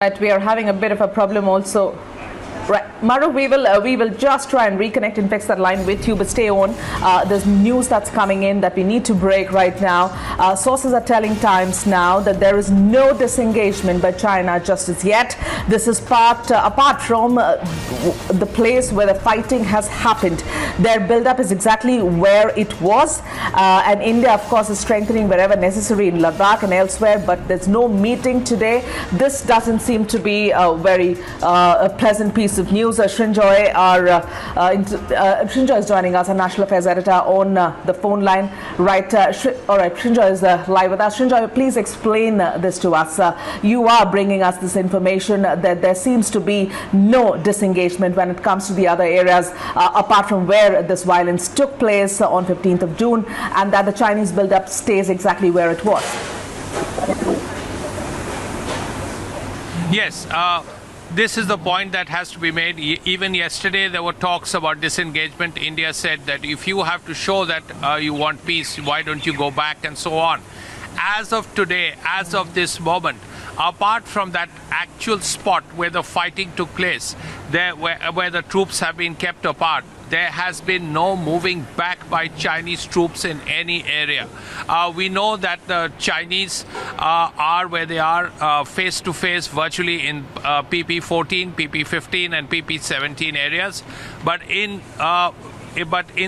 Right, we are having a bit of a problem also. Right, Maru, we will just try and reconnect and fix that line with you, but stay on. There's news that's coming in that we need to break right now. Sources are telling Times now that there is no disengagement by China just as yet. This is apart from the place where the fighting has happened. Their build-up is exactly where it was, and India, of course, is strengthening wherever necessary in Ladakh and elsewhere. But there's no meeting today. This doesn't seem to be a very pleasant piece of news. Srinjoy is joining us, our national affairs editor, on the phone line. Right, all right, Srinjoy is live with us. Srinjoy, please explain this to us. You are bringing us this information that there seems to be no disengagement when it comes to the other areas apart from where this violence took place on 15th of June, and that the Chinese build-up stays exactly where it was. Yes. This is the point that has to be made. Even yesterday, there were talks about disengagement. India said that if you have to show that you want peace, why don't you go back, and so on. As of today, as of this moment, apart from that actual spot where the fighting took place, where the troops have been kept apart, there has been no moving back by Chinese troops in any area. We know that the Chinese are where they are, face-to-face virtually in PP-14, PP-15 and PP-17 areas. But in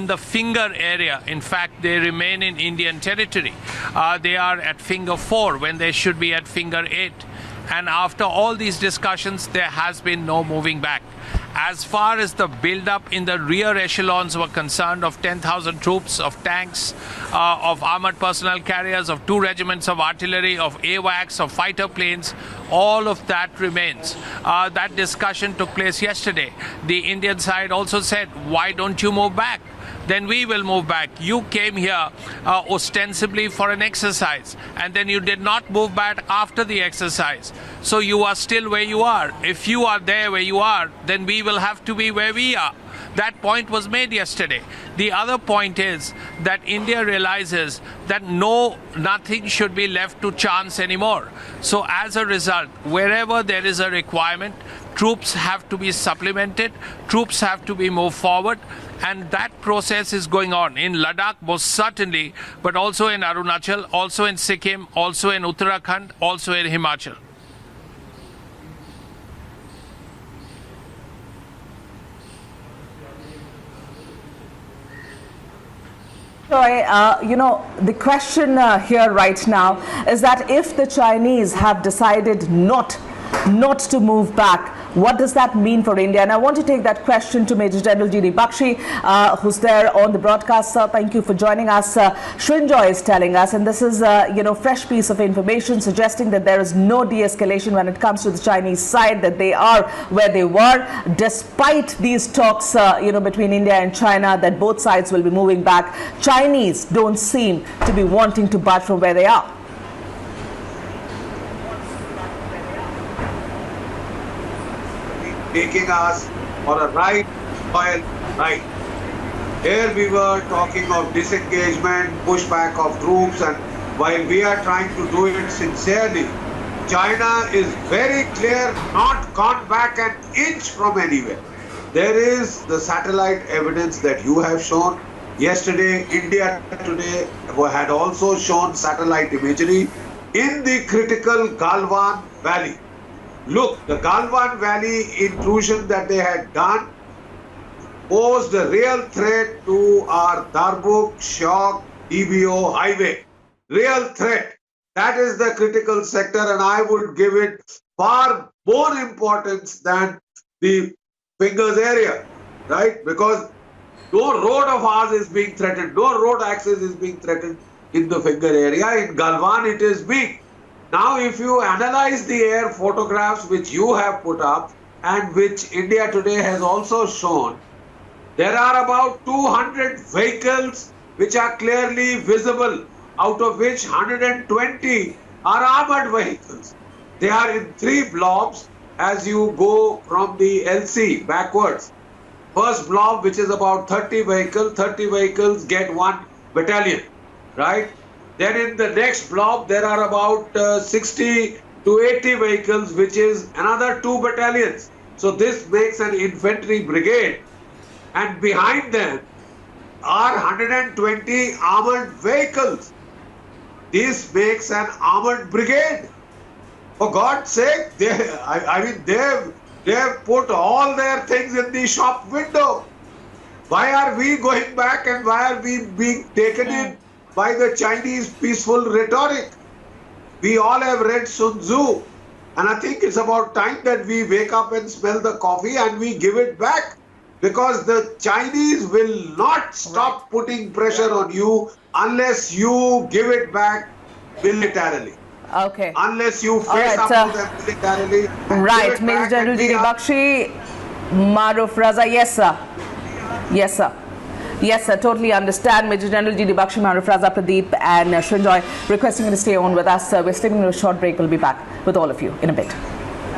the finger area, in fact, they remain in Indian territory. They are at finger 4 when they should be at finger 8. And after all these discussions, there has been no moving back. As far as the build-up in the rear echelons were concerned, of 10,000 troops, of tanks, of armored personnel carriers, of 2 regiments of artillery, of AWACS, of fighter planes, all of that remains. That discussion took place yesterday. The Indian side also said, why don't you move back? Then we will move back. You came here ostensibly for an exercise, and then you did not move back after the exercise. So you are still where you are. If you are there where you are, then we will have to be where we are. That point was made yesterday. The other point is that India realizes that nothing should be left to chance anymore. So as a result, wherever there is a requirement, troops have to be supplemented, troops have to be moved forward, and that process is going on in Ladakh most certainly, but also in Arunachal, also in Sikkim, also in Uttarakhand, also in Himachal. You know, the question here right now is that if the Chinese have decided not to move back, what does that mean for India? And I want to take that question to Major General G.D. Bakshi, who's there on the broadcast. Sir, thank you for joining us. Srinjoy is telling us, and this is fresh piece of information suggesting that there is no de-escalation when it comes to the Chinese side, that they are where they were, despite these talks between India and China, that both sides will be moving back. Chinese don't seem to be wanting to budge from where they are. Taking us on a right royal right. Here we were talking of disengagement, pushback of troops, and while we are trying to do it sincerely, China is very clear, not gone back an inch from anywhere. There is the satellite evidence that you have shown. Yesterday, India Today had also shown satellite imagery in the critical Galwan Valley. Look, the Galwan Valley intrusion that they had done posed a real threat to our Darbuk, Shok, EBO highway. Real threat. That is the critical sector, and I would give it far more importance than the Fingers area, right? Because no road of ours is being threatened, no road access is being threatened in the Finger area. In Galwan, it is being. Now, if you analyze the air photographs which you have put up and which India Today has also shown, there are about 200 vehicles which are clearly visible, out of which 120 are armored vehicles. They are in 3 blobs as you go from the LC backwards. First blob, which is about 30 vehicles get 1 battalion, right? Then in the next blob, there are about 60 to 80 vehicles, which is another 2 battalions. So this makes an infantry brigade, and behind them are 120 armored vehicles. This makes an armored brigade. For God's sake, they've put all their things in the shop window. Why are we going back, and why are we being taken in by the Chinese peaceful rhetoric? We all have read Sun Tzu, and I think it's about time that we wake up and smell the coffee and we give it back, because the Chinese will not stop putting pressure on you unless you give it back militarily. Okay. Unless you face up to them militarily. Right, Major General D.D. Bakshi, Maruf Raza, yes sir. Yes sir. Yes sir, totally understand. Major General D.D. Bakshi, Maruf Raza, Pradeep and Srinjoy requesting you to stay on with us. We're slipping into a short break. We'll be back with all of you in a bit.